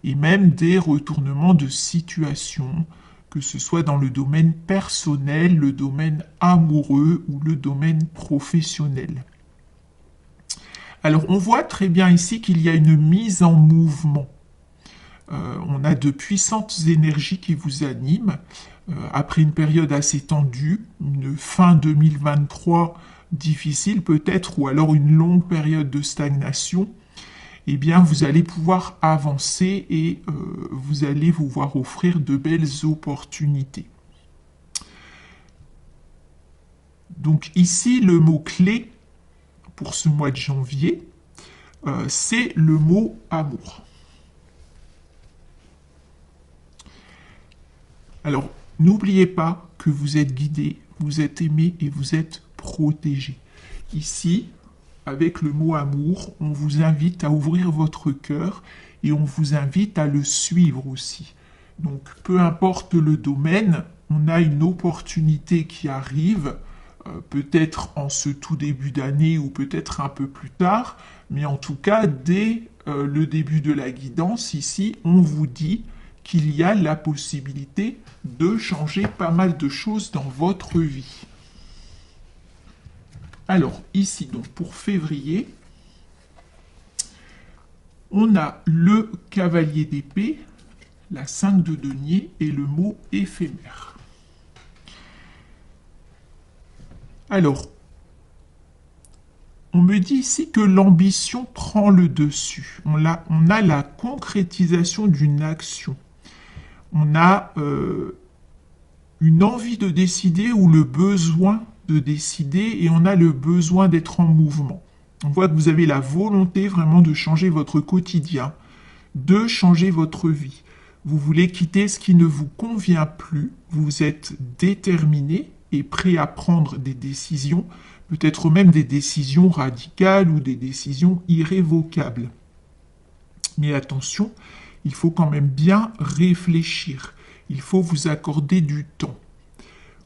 et même des retournements de situation, que ce soit dans le domaine personnel, le domaine amoureux ou le domaine professionnel. Alors on voit très bien ici qu'il y a une mise en mouvement. On a de puissantes énergies qui vous animent. Après une période assez tendue, une fin 2023 difficile peut-être, ou alors une longue période de stagnation, eh bien vous allez pouvoir avancer et vous allez vous voir offrir de belles opportunités. Donc ici, le mot-clé pour ce mois de janvier, c'est le mot amour. Alors, n'oubliez pas que vous êtes guidé, vous êtes aimé et vous êtes protégé. Ici, avec le mot amour, on vous invite à ouvrir votre cœur et on vous invite à le suivre aussi. Donc, peu importe le domaine, on a une opportunité qui arrive, peut-être en ce tout début d'année ou peut-être un peu plus tard, mais en tout cas, dès le début de la guidance, ici, on vous dit qu'il y a la possibilité de changer pas mal de choses dans votre vie. Alors, ici, donc, pour février, on a le cavalier d'épée, la 5 de denier et le mot éphémère. Alors, on me dit ici que l'ambition prend le dessus. On a la concrétisation d'une action. On a une envie de décider ou le besoin de décider et on a le besoin d'être en mouvement. On voit que vous avez la volonté vraiment de changer votre quotidien, de changer votre vie. Vous voulez quitter ce qui ne vous convient plus, vous êtes déterminé et prêt à prendre des décisions, peut-être même des décisions radicales ou des décisions irrévocables. Mais attention, il faut quand même bien réfléchir. Il faut vous accorder du temps.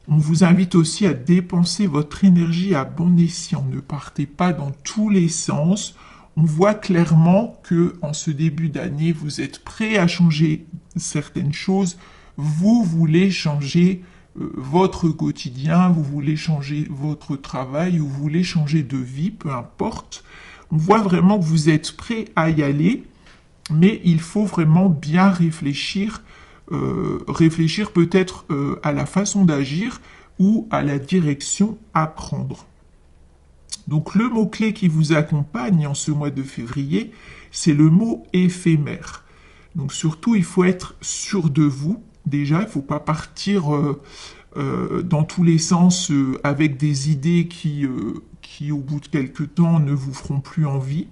On vous invite aussi à dépenser votre énergie à bon escient. Ne partez pas dans tous les sens. On voit clairement que en ce début d'année, vous êtes prêt à changer certaines choses. Vous voulez changer votre quotidien, vous voulez changer votre travail, vous voulez changer de vie, peu importe. On voit vraiment que vous êtes prêt à y aller, mais il faut vraiment bien réfléchir, réfléchir peut-être à la façon d'agir ou à la direction à prendre. Donc le mot-clé qui vous accompagne en ce mois de février, c'est le mot éphémère. Donc surtout, il faut être sûr de vous. Déjà, il ne faut pas partir dans tous les sens avec des idées qui, au bout de quelques temps, ne vous feront plus envie.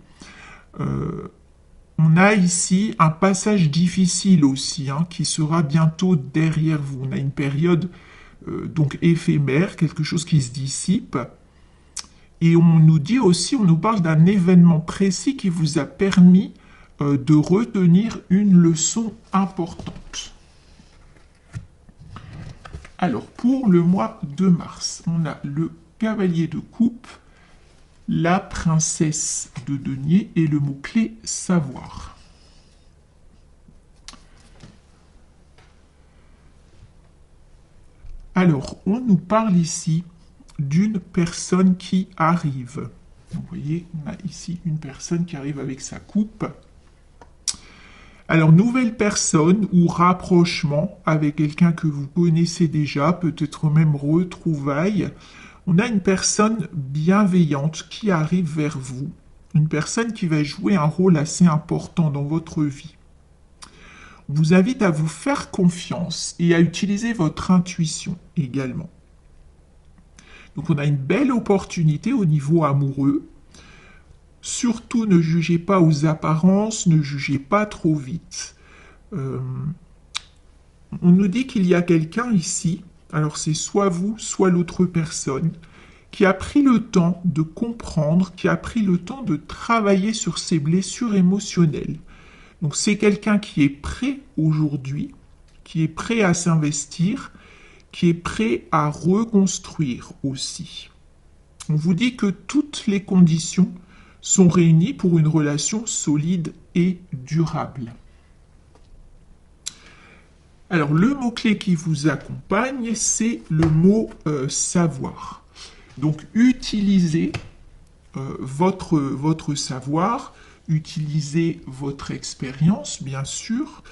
On a ici un passage difficile aussi, qui sera bientôt derrière vous. On a une période donc éphémère, quelque chose qui se dissipe. Et on nous dit aussi, on nous parle d'un événement précis qui vous a permis de retenir une leçon importante. Alors, pour le mois de mars, on a le cavalier de coupe, la princesse de denier et le mot-clé savoir. Alors, on nous parle ici d'une personne qui arrive. Vous voyez, on a ici une personne qui arrive avec sa coupe. Alors, nouvelle personne ou rapprochement avec quelqu'un que vous connaissez déjà, peut-être même retrouvailles. On a une personne bienveillante qui arrive vers vous, une personne qui va jouer un rôle assez important dans votre vie. On vous invite à vous faire confiance et à utiliser votre intuition également. Donc on a une belle opportunité au niveau amoureux. Surtout ne jugez pas aux apparences, ne jugez pas trop vite. On nous dit qu'il y a quelqu'un ici, alors c'est soit vous, soit l'autre personne, qui a pris le temps de comprendre, qui a pris le temps de travailler sur ses blessures émotionnelles. Donc c'est quelqu'un qui est prêt aujourd'hui, qui est prêt à s'investir, qui est prêt à reconstruire aussi. On vous dit que toutes les conditions sont réunies pour une relation solide et durable. Alors, le mot-clé qui vous accompagne, c'est le mot savoir. Donc, utilisez votre savoir, utilisez votre expérience, bien sûr,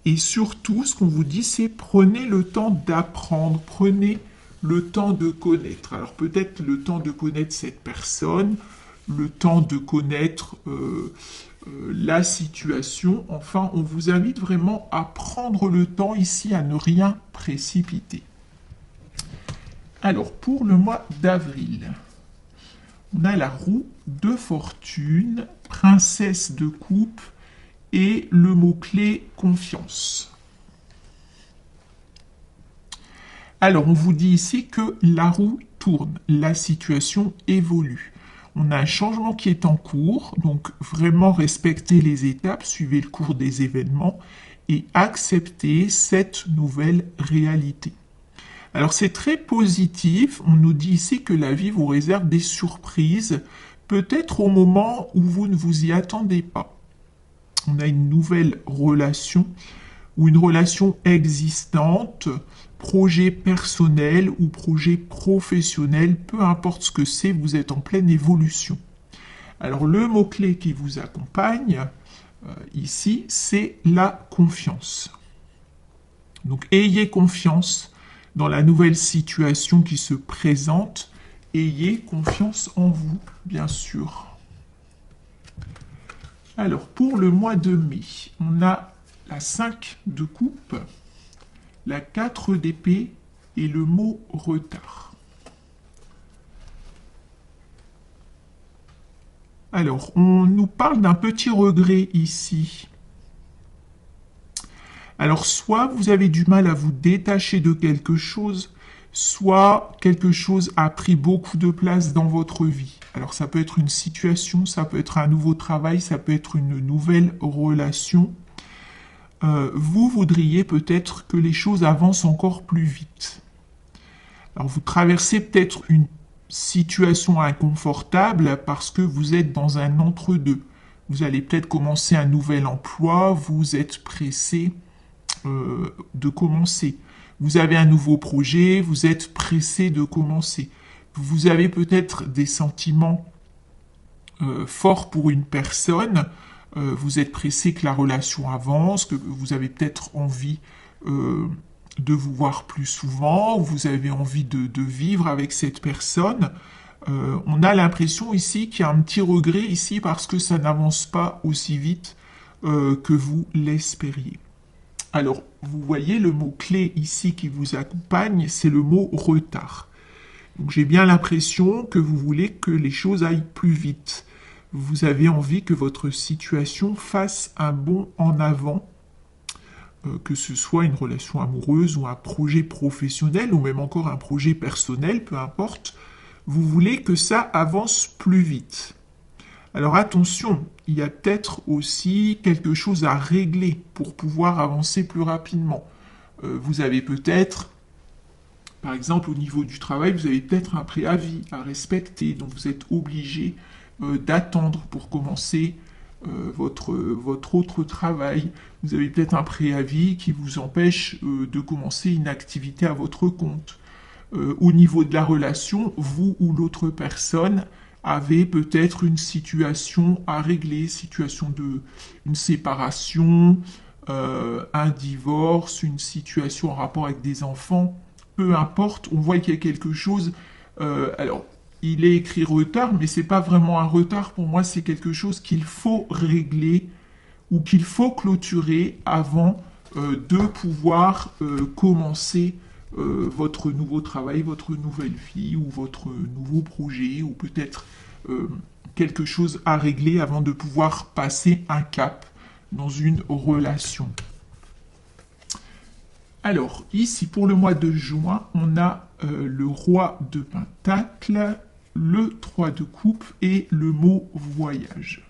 et surtout, ce qu'on vous dit, c'est prenez le temps d'apprendre, prenez le temps de connaître. Alors, peut-être le temps de connaître cette personne, le temps de connaître la situation. Enfin, on vous invite vraiment à prendre le temps ici, à ne rien précipiter. Alors, pour le mois d'avril, on a la roue de fortune, princesse de coupe et le mot-clé confiance. Alors, on vous dit ici que la roue tourne, la situation évolue. On a un changement qui est en cours, donc vraiment respectez les étapes, suivez le cours des événements et acceptez cette nouvelle réalité. Alors c'est très positif, on nous dit ici que la vie vous réserve des surprises, peut-être au moment où vous ne vous y attendez pas. On a une nouvelle relation ou une relation existante, projet personnel ou projet professionnel, peu importe ce que c'est, vous êtes en pleine évolution. Alors le mot-clé qui vous accompagne ici, c'est la confiance. Donc ayez confiance dans la nouvelle situation qui se présente, ayez confiance en vous, bien sûr. Alors, pour le mois de mai, on a la 5 de coupe, la 4 d'épée et le mot retard. Alors, on nous parle d'un petit regret ici. Alors, soit vous avez du mal à vous détacher de quelque chose, soit quelque chose a pris beaucoup de place dans votre vie. Alors, ça peut être une situation, ça peut être un nouveau travail, ça peut être une nouvelle relation. Vous voudriez peut-être que les choses avancent encore plus vite. Alors, vous traversez peut-être une situation inconfortable parce que vous êtes dans un entre-deux. Vous allez peut-être commencer un nouvel emploi, vous êtes pressé de commencer. Vous avez un nouveau projet, vous êtes pressé de commencer. Vous avez peut-être des sentiments forts pour une personne, vous êtes pressé que la relation avance, que vous avez peut-être envie de vous voir plus souvent, vous avez envie de vivre avec cette personne. On a l'impression ici qu'il y a un petit regret ici parce que ça n'avance pas aussi vite que vous l'espériez. Alors, vous voyez le mot-clé ici qui vous accompagne, c'est le mot retard. Donc, j'ai bien l'impression que vous voulez que les choses aillent plus vite. Vous avez envie que votre situation fasse un bond en avant, que ce soit une relation amoureuse ou un projet professionnel ou même encore un projet personnel, peu importe. Vous voulez que ça avance plus vite. Alors attention, il y a peut-être aussi quelque chose à régler pour pouvoir avancer plus rapidement. Vous avez peut-être, par exemple au niveau du travail, vous avez peut-être un préavis à respecter, donc vous êtes obligé d'attendre pour commencer votre autre travail. Vous avez peut-être un préavis qui vous empêche de commencer une activité à votre compte. Au niveau de la relation, vous ou l'autre personne avez peut-être une situation à régler, une séparation, un divorce, une situation en rapport avec des enfants, peu importe, on voit qu'il y a quelque chose. Alors, il est écrit retard, mais c'est pas vraiment un retard pour moi, c'est quelque chose qu'il faut régler ou qu'il faut clôturer avant de pouvoir commencer votre nouveau travail, votre nouvelle vie ou votre nouveau projet ou peut-être quelque chose à régler avant de pouvoir passer un cap dans une relation. Alors, ici, pour le mois de juin, on a le roi de Pentacle, le 3 de coupe et le mot voyage.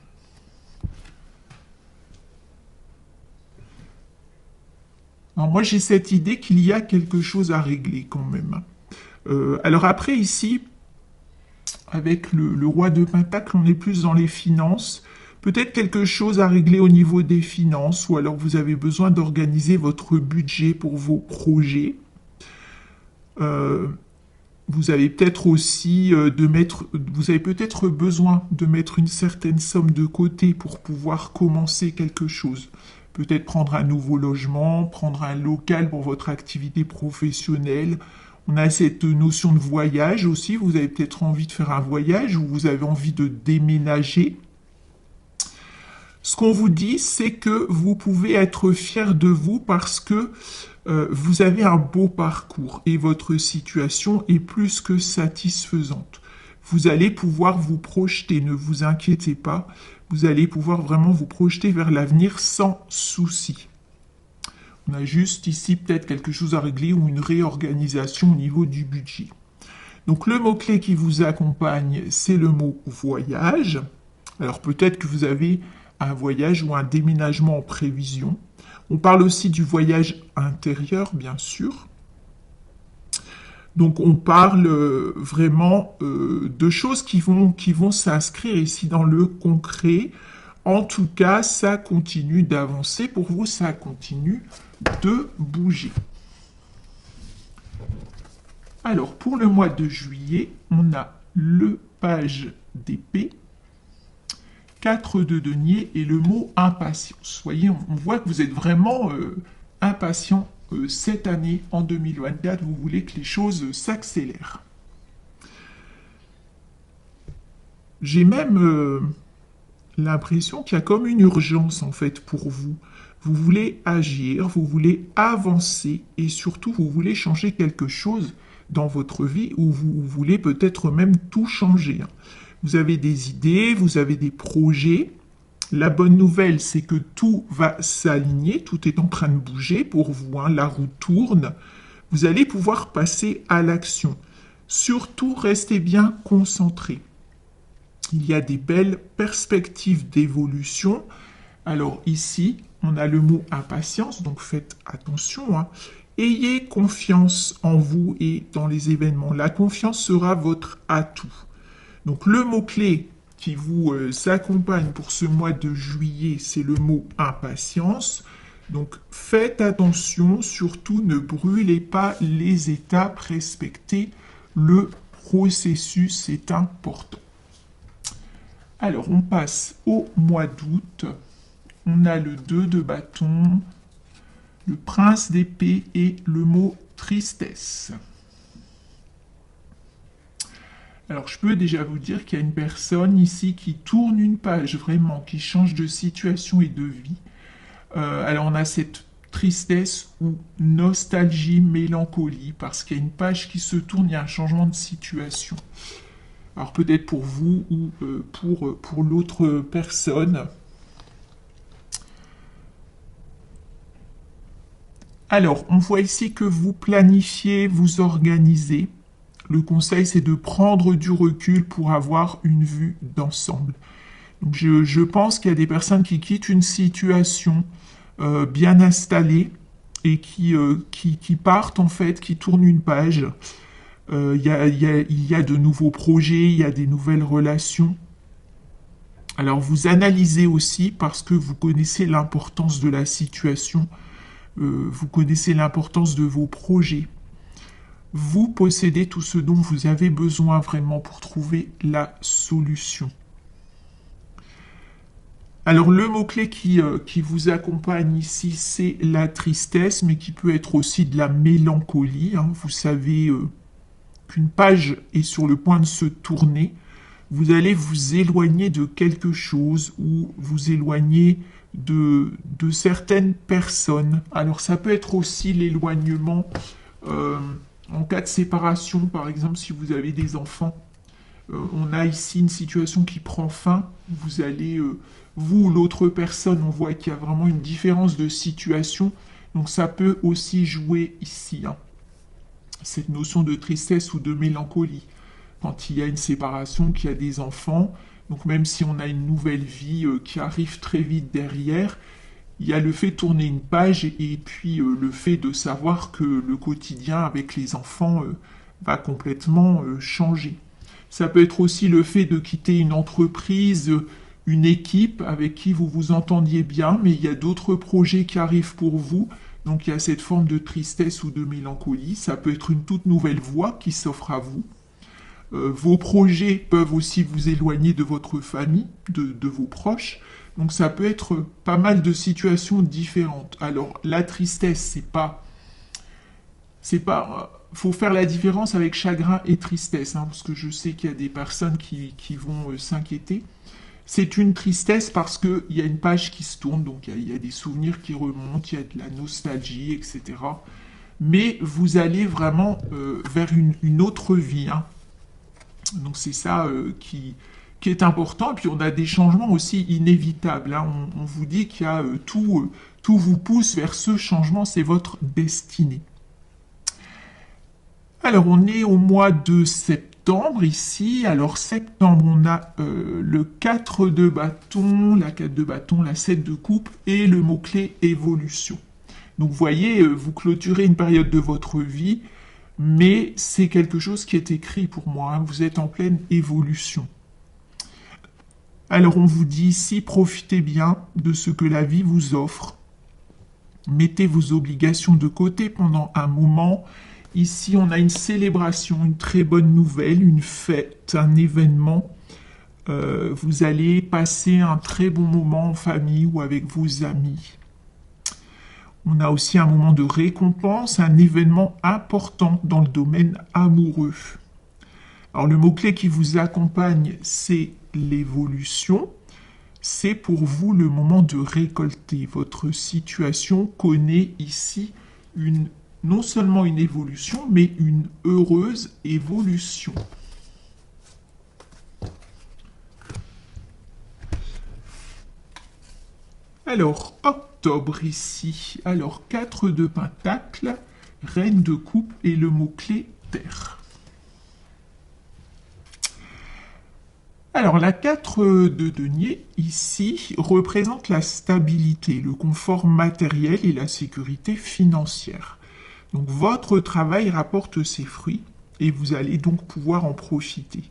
Alors moi, j'ai cette idée qu'il y a quelque chose à régler quand même. Alors après, ici, avec le roi de Pentacle, on est plus dans les finances. Peut-être quelque chose à régler au niveau des finances, ou alors vous avez besoin d'organiser votre budget pour vos projets. Vous avez peut-être aussi vous avez peut-être besoin de mettre une certaine somme de côté pour pouvoir commencer quelque chose. Peut-être prendre un nouveau logement, prendre un local pour votre activité professionnelle. On a cette notion de voyage aussi. Vous avez peut-être envie de faire un voyage ou vous avez envie de déménager. Ce qu'on vous dit, c'est que vous pouvez être fier de vous parce que vous avez un beau parcours et votre situation est plus que satisfaisante. Vous allez pouvoir vous projeter, ne vous inquiétez pas, vous allez pouvoir vraiment vous projeter vers l'avenir sans souci. On a juste ici peut-être quelque chose à régler ou une réorganisation au niveau du budget. Donc le mot-clé qui vous accompagne, c'est le mot voyage. Alors peut-être que vous avez un voyage ou un déménagement en prévision. On parle aussi du voyage intérieur, bien sûr. Donc on parle vraiment de choses qui vont s'inscrire ici dans le concret. En tout cas, ça continue d'avancer pour vous, ça continue de bouger. Alors pour le mois de juillet, on a le page d'épée, 4 de denier et le mot impatience. Vous voyez, on voit que vous êtes vraiment impatient cette année, en 2024. Vous voulez que les choses s'accélèrent. J'ai même l'impression qu'il y a comme une urgence en fait pour vous. Vous voulez agir, vous voulez avancer et surtout vous voulez changer quelque chose dans votre vie ou vous voulez peut-être même tout changer. Vous avez des idées, vous avez des projets. La bonne nouvelle, c'est que tout va s'aligner, tout est en train de bouger pour vous, la roue tourne. Vous allez pouvoir passer à l'action. Surtout, restez bien concentrés. Il y a des belles perspectives d'évolution. Alors ici, on a le mot impatience, donc faites attention. Ayez confiance en vous et dans les événements. La confiance sera votre atout. Donc le mot-clé qui vous accompagne pour ce mois de juillet, c'est le mot impatience. Donc faites attention, surtout ne brûlez pas les étapes, respectez le processus, c'est important. Alors on passe au mois d'août. On a le 2 de bâton, le prince d'épée et le mot tristesse. Alors, je peux déjà vous dire qu'il y a une personne ici qui tourne une page, vraiment, qui change de situation et de vie. Alors, on a cette tristesse ou nostalgie, mélancolie, parce qu'il y a une page qui se tourne, il y a un changement de situation. Alors, peut-être pour vous ou pour l'autre personne. Alors, on voit ici que vous planifiez, vous organisez. Le conseil, c'est de prendre du recul pour avoir une vue d'ensemble. Donc, je pense qu'il y a des personnes qui quittent une situation bien installée et qui partent, en fait, qui tournent une page. Il y a de nouveaux projets, il y a des nouvelles relations. Alors, vous analysez aussi parce que vous connaissez l'importance de la situation, vous connaissez l'importance de vos projets. Vous possédez tout ce dont vous avez besoin vraiment pour trouver la solution. Alors le mot-clé qui vous accompagne ici, c'est la tristesse, mais qui peut être aussi de la mélancolie. Vous savez qu'une page est sur le point de se tourner. Vous allez vous éloigner de quelque chose ou vous éloigner de certaines personnes. Alors ça peut être aussi l'éloignement en cas de séparation, par exemple, si vous avez des enfants. On a ici une situation qui prend fin. Vous allez, vous ou l'autre personne, on voit qu'il y a vraiment une différence de situation. Donc ça peut aussi jouer ici, cette notion de tristesse ou de mélancolie. Quand il y a une séparation, qu'il y a des enfants, donc même si on a une nouvelle vie qui arrive très vite derrière, il y a le fait de tourner une page et puis le fait de savoir que le quotidien avec les enfants va complètement changer. Ça peut être aussi le fait de quitter une entreprise, une équipe avec qui vous vous entendiez bien, mais il y a d'autres projets qui arrivent pour vous. Donc il y a cette forme de tristesse ou de mélancolie. Ça peut être une toute nouvelle voie qui s'offre à vous. Vos projets peuvent aussi vous éloigner de votre famille, de vos proches. Donc ça peut être pas mal de situations différentes. Alors la tristesse, faut faire la différence avec chagrin et tristesse, hein, parce que je sais qu'il y a des personnes qui vont s'inquiéter. C'est une tristesse parce qu'il y a une page qui se tourne, donc il y a des souvenirs qui remontent, il y a de la nostalgie, etc. Mais vous allez vraiment vers une autre vie, hein. Donc c'est ça qui est important. Et puis on a des changements aussi inévitables, hein. On vous dit qu'il y a tout vous pousse vers ce changement, c'est votre destinée. Alors on est au mois de septembre ici. Alors septembre, on a le 4 de bâton, la 4 de bâton, la 7 de coupe et le mot-clé évolution. Donc vous voyez, vous clôturez une période de votre vie, mais c'est quelque chose qui est écrit pour moi, hein. Vous êtes en pleine évolution. Alors on vous dit ici, profitez bien de ce que la vie vous offre. Mettez vos obligations de côté pendant un moment. Ici, on a une célébration, une très bonne nouvelle, une fête, un événement. Vous allez passer un très bon moment en famille ou avec vos amis. On a aussi un moment de récompense, un événement important dans le domaine amoureux. Alors le mot-clé qui vous accompagne, c'est l'évolution. C'est pour vous le moment de récolter. Votre situation connaît ici non seulement une évolution, mais une heureuse évolution. Alors, octobre ici. Alors, 4 de pentacle, reine de coupe et le mot-clé terre. Alors, la 4 de denier, ici, représente la stabilité, le confort matériel et la sécurité financière. Donc, votre travail rapporte ses fruits et vous allez donc pouvoir en profiter.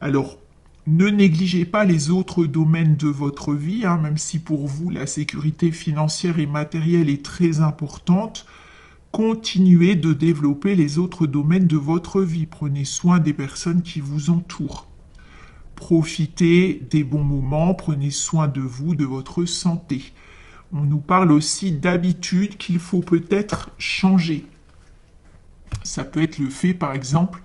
Alors, ne négligez pas les autres domaines de votre vie, hein, même si pour vous, la sécurité financière et matérielle est très importante. Continuez de développer les autres domaines de votre vie. Prenez soin des personnes qui vous entourent. Profitez des bons moments, prenez soin de vous, de votre santé. On nous parle aussi d'habitudes qu'il faut peut-être changer. Ça peut être le fait, par exemple,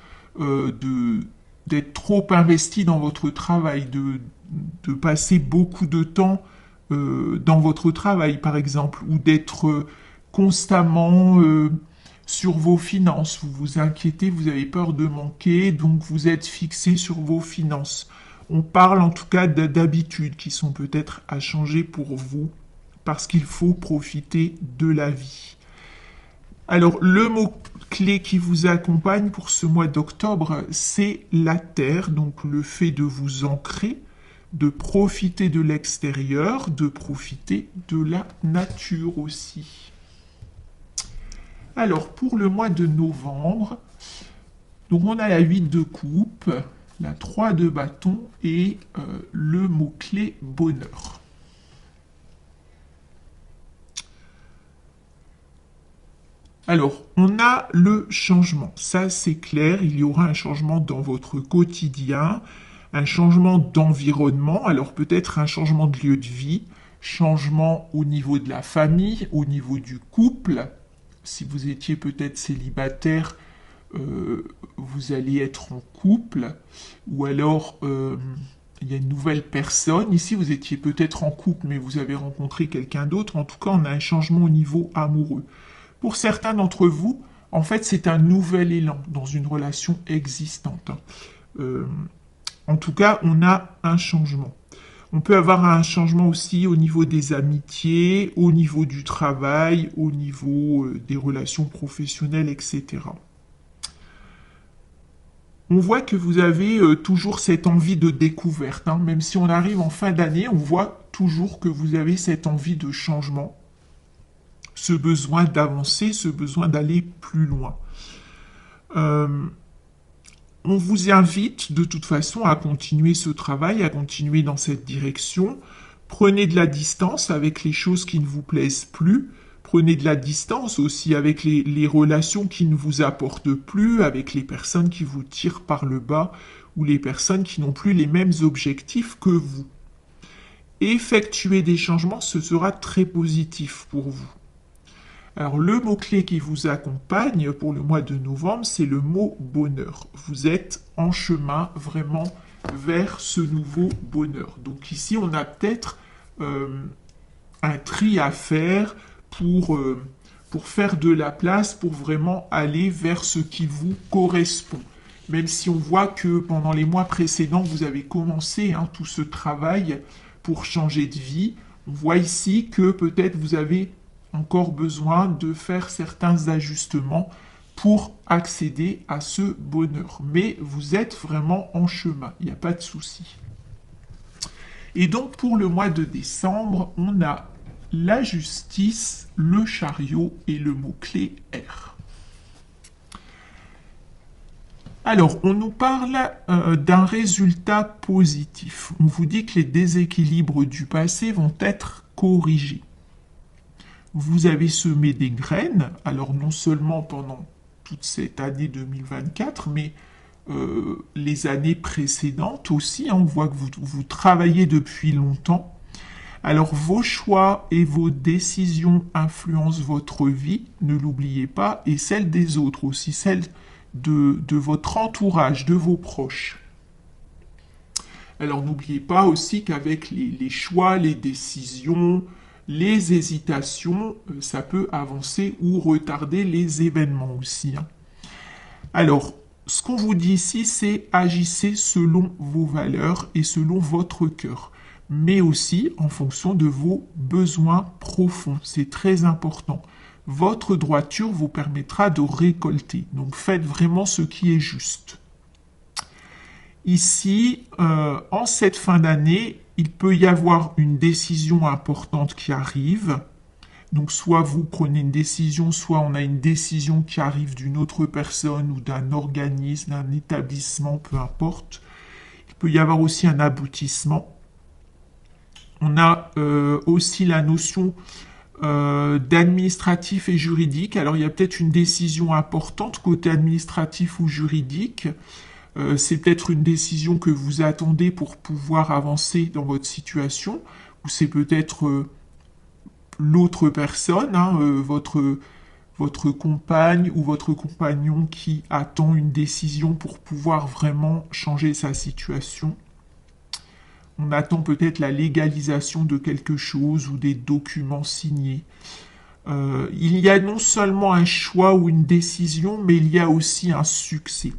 d'être trop investi dans votre travail, de passer beaucoup de temps dans votre travail, par exemple, ou d'être constamment sur vos finances. Vous vous inquiétez, vous avez peur de manquer, donc vous êtes fixé sur vos finances. On parle en tout cas d'habitudes qui sont peut-être à changer pour vous, parce qu'il faut profiter de la vie. Alors, le mot-clé qui vous accompagne pour ce mois d'octobre, c'est la terre, donc le fait de vous ancrer, de profiter de l'extérieur, de profiter de la nature aussi. Alors, pour le mois de novembre, donc on a la 8 de coupe, la 3 de bâton et le mot-clé bonheur. Alors, on a le changement. Ça, c'est clair, il y aura un changement dans votre quotidien, un changement d'environnement, alors peut-être un changement de lieu de vie, changement au niveau de la famille, au niveau du couple. Si vous étiez peut-être célibataire, vous allez être en couple, ou alors il y a une nouvelle personne. Ici, vous étiez peut-être en couple, mais vous avez rencontré quelqu'un d'autre. En tout cas, on a un changement au niveau amoureux. Pour certains d'entre vous, en fait, c'est un nouvel élan dans une relation existante. En tout cas, on a un changement. On peut avoir un changement aussi au niveau des amitiés, au niveau du travail, au niveau des relations professionnelles, etc. On voit que vous avez toujours cette envie de découverte, hein. Même si on arrive en fin d'année, on voit toujours que vous avez cette envie de changement, ce besoin d'avancer, ce besoin d'aller plus loin. On vous invite de toute façon à continuer ce travail, à continuer dans cette direction. Prenez de la distance avec les choses qui ne vous plaisent plus. Prenez de la distance aussi avec les relations qui ne vous apportent plus, avec les personnes qui vous tirent par le bas ou les personnes qui n'ont plus les mêmes objectifs que vous. Effectuer des changements, ce sera très positif pour vous. Alors le mot-clé qui vous accompagne pour le mois de novembre, c'est le mot bonheur. Vous êtes en chemin vraiment vers ce nouveau bonheur. Donc ici, on a peut-être un tri à faire pour faire de la place, pour vraiment aller vers ce qui vous correspond. Même si on voit que pendant les mois précédents, vous avez commencé tout ce travail pour changer de vie, on voit ici que peut-être vous avez encore besoin de faire certains ajustements pour accéder à ce bonheur. Mais vous êtes vraiment en chemin, il n'y a pas de souci. Et donc pour le mois de décembre, on a la justice, le chariot et le mot-clé R. Alors, on nous parle d'un résultat positif. On vous dit que les déséquilibres du passé vont être corrigés. Vous avez semé des graines, alors non seulement pendant toute cette année 2024, mais les années précédentes aussi. On voit que vous travaillez depuis longtemps. Alors vos choix et vos décisions influencent votre vie, ne l'oubliez pas, et celle des autres aussi, celle de votre entourage, de vos proches. Alors n'oubliez pas aussi qu'avec les choix, les décisions, les hésitations, ça peut avancer ou retarder les événements aussi. Alors, ce qu'on vous dit ici, c'est agissez selon vos valeurs et selon votre cœur, mais aussi en fonction de vos besoins profonds. C'est très important. Votre droiture vous permettra de récolter. Donc faites vraiment ce qui est juste. Ici, en cette fin d'année, il peut y avoir une décision importante qui arrive. Donc soit vous prenez une décision, soit on a une décision qui arrive d'une autre personne ou d'un organisme, d'un établissement, peu importe. Il peut y avoir aussi un aboutissement. On a aussi la notion d'administratif et juridique. Alors il y a peut-être une décision importante côté administratif ou juridique. C'est peut-être une décision que vous attendez pour pouvoir avancer dans votre situation, ou c'est peut-être l'autre personne, votre compagne ou votre compagnon qui attend une décision pour pouvoir vraiment changer sa situation. On attend peut-être la légalisation de quelque chose ou des documents signés. Il y a non seulement un choix ou une décision, mais il y a aussi un succès.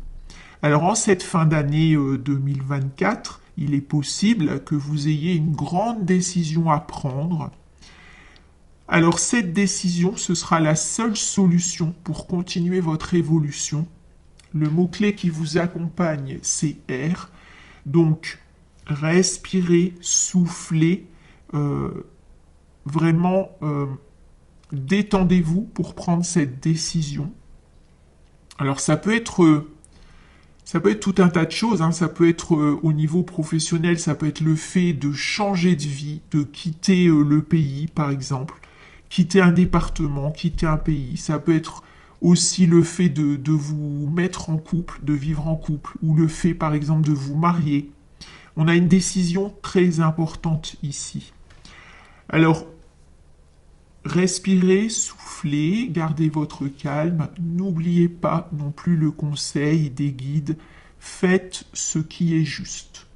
Alors en cette fin d'année 2024, il est possible que vous ayez une grande décision à prendre. Alors cette décision, ce sera la seule solution pour continuer votre évolution. Le mot-clé qui vous accompagne, c'est R. Donc, respirez, soufflez, vraiment détendez-vous pour prendre cette décision. Alors ça peut être tout un tas de choses, ça peut être au niveau professionnel, ça peut être le fait de changer de vie, de quitter le pays par exemple, quitter un département, quitter un pays, ça peut être aussi le fait de vous mettre en couple, de vivre en couple, ou le fait par exemple de vous marier. On a une décision très importante ici. Alors, respirez, soufflez, gardez votre calme, n'oubliez pas non plus le conseil des guides, faites ce qui est juste.